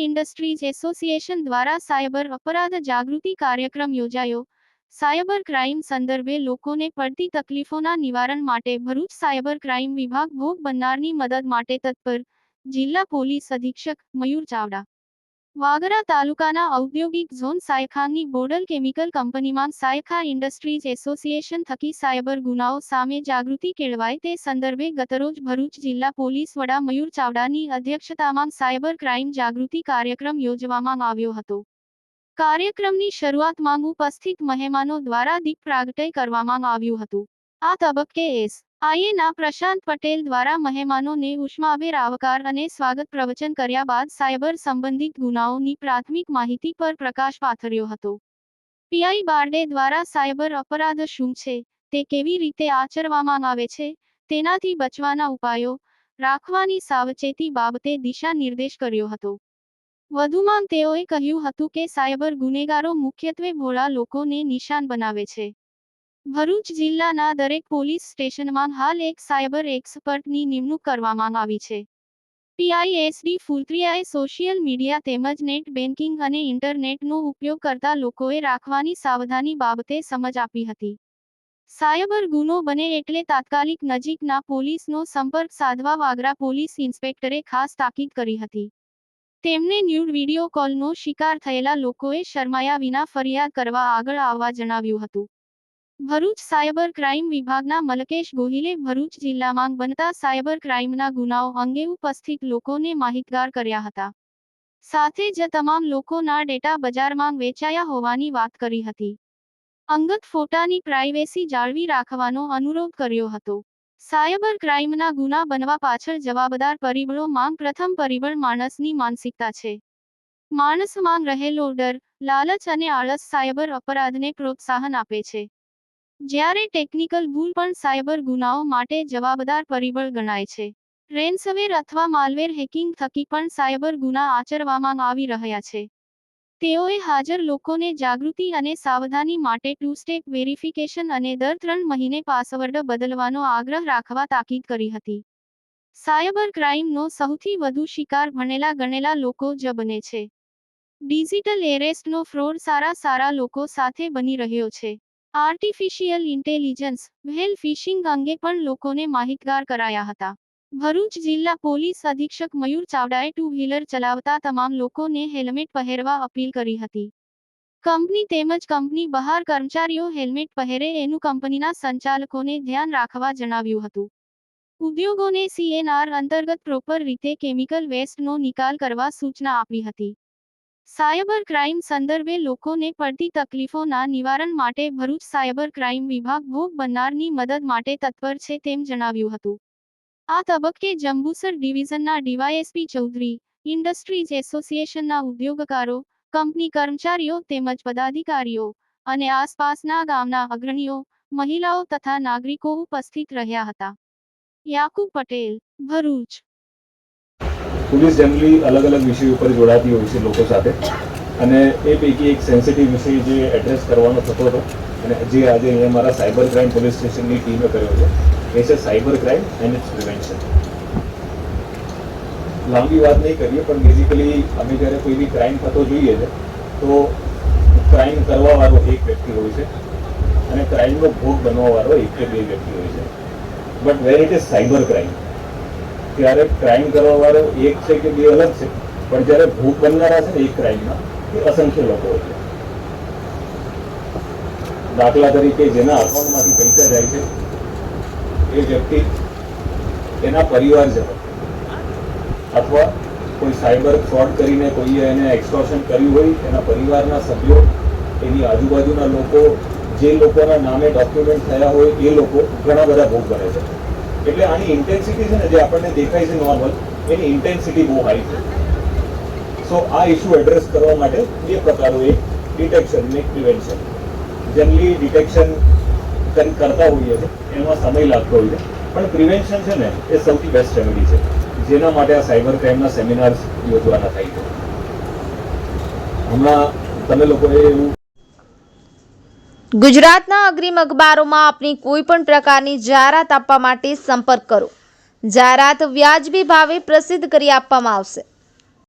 Industries association દ્વારા cyber અપરાધ જાગૃતિ કાર્યક્રમ યોજાયો। સાયબર ક્રાઇમ સંદર્ભે લોકોને પડતી તકલીફોના નિવારણ માટે ભરૂચ સાયબર ક્રાઇમ વિભાગ ભોગ બનનારની મદદ માટે તત્પર। જિલ્લા પોલીસ અધિક્ષક મયુર ચાવડા વાગરા તાલુકાના ઔદ્યોગિક ઝોન સાયખાની બોડલ કેમિકલ કંપનીમાં સાયખા ઇન્ડસ્ટ્રીઝ એસોસિએશન થકી સાયબર ગુનાઓ સામે જાગૃતિ કેળવાય તે સંદર્ભે ગતરોજ ભરૂચ જિલ્લા પોલીસ વડા મયુર ચાવડાની અધ્યક્ષતામાં સાયબર ક્રાઇમ જાગૃતિ કાર્યક્રમ યોજવામાં આવ્યો હતો। કાર્યક્રમની શરૂઆતમાં ઉપસ્થિત મહેમાનો દ્વારા દીપ પ્રાગટ્ય કરવામાં આવ્યું હતું। આ તબક્કે એસ.આઈ.ના પ્રશાંત પટેલ દ્વારા મહેમાનોને ઉષ્માભેર આવકાર અને સ્વાગત પ્રવચન કર્યા બાદ સાયબર સંબંધિત ગુનાઓની પ્રાથમિક માહિતી પર પ્રકાશ પાથર્યો હતો। પીઆઈ બારડે દ્વારા સાયબર અપરાધ શું છે, તે કેવી રીતે આચરવામાં આવે છે, તેનાથી બચવાના ઉપાયો, રાખવાની સાવચેતી બાબતે દિશા નિર્દેશ કર્યો હતો। વધુમાં તેઓએ કહ્યું હતું કે સાયબર ગુનેગારો મુખ્યત્વે ભોળા લોકોને નિશાન બનાવે છે। ભરૂચ જિલ્લાના દરેક પોલીસ સ્ટેશનમાં હાલ એક સાયબર એક્સપર્ટની નિમણૂક કરવામાં આવી છે। પીઆઈ ફુલત્રિયાએ સોશિયલ મીડિયા તેમજ નેટ બેન્કિંગ અને ઇન્ટરનેટનો ઉપયોગ કરતા લોકોએ રાખવાની સાવધાની બાબતે સમજ આપી હતી। સાયબર ગુનો બને એટલે તાત્કાલિક નજીકના પોલીસનો સંપર્ક સાધવા વાગરા પોલીસ ઇન્સ્પેક્ટરે ખાસ તાકીદ કરી હતી। તેમને ન્યૂડ વિડીયો કોલનો શિકાર થયેલા લોકોએ શરમાયા વિના ફરિયાદ કરવા આગળ આવવા જણાવ્યું હતું। ભરૂચ સાયબર ક્રાઇમ વિભાગના મલકેશ ગોહિલે ભરૂચ જિલ્લામાં બનતા સાયબર ક્રાઇમના ગુનાઓ અંગે ઉપસ્થિત લોકોને માહિતગાર કર્યા હતા। સાથે જ તમામ લોકોના ડેટા બજારમાં વેચાયા હોવાની વાત કરી હતી। અંગત ફોટાની પ્રાઇવેસી જાળવી રાખવાનો અનુરોધ કર્યો હતો। સાયબર ક્રાઇમના ગુના બનવા પાછળ જવાબદાર પરિબળોમાં પ્રથમ પરિબળ માણસની માનસિકતા છે। માણસમાં રહેલો ડર, લાલચ અને આળસ સાયબર અપરાધને પ્રોત્સાહન આપે છે। જ્યારે ટેકનિકલ ભૂલ પણ સાયબર ગુનાઓ માટે જવાબદાર પરિબળ ગણાય છે। રેન્સવેર અથવા માલવેર હેકિંગ થકી પણ સાયબર ગુના આચરવામાં આવી રહ્યા છે। તેઓએ હાજર લોકોને જાગૃતિ અને સાવધાની માટે ટુ સ્ટેપ વેરિફિકેશન અને દર 3 મહિને પાસવર્ડ બદલવાનો આગ્રહ રાખવા તાકીદ કરી હતી। સાયબર ક્રાઇમનો સૌથી વધુ શિકાર ભણેલા ગણેલા લોકો જ બને છે। ડિજિટલ એરેસ્ટનો ફ્રોડ સારા લોકો સાથે બની રહ્યો છે। આર્ટિફિશિયલ ઇન્ટેલિજન્સ, વ્હેલ ફિશિંગ અંગે પણ લોકોને માહિતગાર કરાયા હતા। ભરૂચ જિલ્લા પોલીસ અધિક્ષક મયુર ચાવડાએ ટુ વ્હીલર ચલાવતા તમામ લોકોને હેલ્મેટ પહેરવા અપીલ કરી હતી। કંપની તેમજ કંપની બહાર કર્મચારીઓ હેલ્મેટ પહેરે એનું કંપનીના સંચાલકોને ધ્યાન રાખવા જણાવ્યું હતું। ઉદ્યોગોને CNR અંતર્ગત પ્રોપર રીતે કેમિકલ વેસ્ટનો નિકાલ કરવા સૂચના આપી હતી। સાયબર ક્રાઇમ સંદર્ભે લોકોને પડતી તકલીફોના નિવારણ માટે ભરૂચ સાયબર ક્રાઇમ વિભાગ ભોગ બનનારની મદદ માટે તત્પર છે તેમ જણાવ્યું હતું। આ તબક્કે જંબુસર ડિવિઝનના ડીવાયએસપી ચૌધરી, ઇન્ડસ્ટ્રીઝ એસોસિએશનના ઉદ્યોગકારો, કંપની કર્મચારીઓ તેમજ પદાધિકારીઓ અને આસપાસના ગામના અગ્રણીઓ, મહિલાઓ તથા નાગરિકો ઉપસ્થિત રહ્યા હતા। યાકુબ પટેલ, ભરૂચ। पुलिस जनरली अलग अलग विषयों पर जोड़ाती હોય છે લોકો સાથે અને એ પૈકી એક સેન્સિટિવ વિષય જે એડ્રેસ કરવાનો થતો હતો અને જે આજે અહીંયા મારા સાયબર ક્રાઇમ પોલીસ સ્ટેશનની ટીમે કર્યો છે એ છે cyber crime and its prevention. લાંબી વાત નહીં કરીએ પણ બેઝિકલી અમે જ્યારે કોઈ બી ક્રાઇમ થતો જોઈએ છે તો ક્રાઇમ કરવાવાળો એક વ્યક્તિ હોય છે અને ક્રાઇમનો ભોગ બનવાવાળો એક કે બે વ્યક્તિ હોય છે। But where it is cyber crime ત્યારે ક્રાઇમ કરવાવાળો એક છે કે બે અલગ છે પણ જ્યારે ભોગ બનનારા છે ને એક ક્રાઇમના એ અસંખ્ય લોકો હોય છે। દાખલા તરીકે જેના અકાઉન્ટમાંથી પૈસા જાય છે એ વ્યક્તિ એના પરિવારજનો અથવા કોઈ સાયબર ફ્રોડ કરીને કોઈએ એને એક્સટોર્શન કર્યું હોય એના પરિવારના સભ્યો, એની આજુબાજુના લોકો, જે લોકોના નામે ડોક્યુમેન્ટ થયા હોય એ લોકો ઘણા બધા ભોગ બને છે। એટલે આની ઇન્ટેન્સિટી છે ને જે આપણને દેખાય છે નોર્મલ એની ઇન્ટેન્સિટી બહુ હાઈ છે। સો આ ઇસ્યુ એડ્રેસ કરવા માટે બે પ્રકારો, એક ડિટેક્શન અને એક પ્રિવેન્શન। જનરલી ડિટેક્શન કરતા હોઈએ છીએ એમાં સમય લાગતો હોય છે પણ પ્રિવેન્શન છે ને એ સૌથી બેસ્ટ રેમેડી છે જેના માટે આ સાયબર ક્રાઇમના સેમિનાર્સ યોજવાના થાય છે। હમણાં તમે લોકોએ એવું ગુજરાતના અગ્રીમ અખબારોમાં આપની કોઈ પણ પ્રકારની જાહેરાત આપવા માટે સંપર્ક કરો। જાહેરાત વ્યાજબી ભાવે પ્રસિદ્ધ કરી આપવામાં આવશે।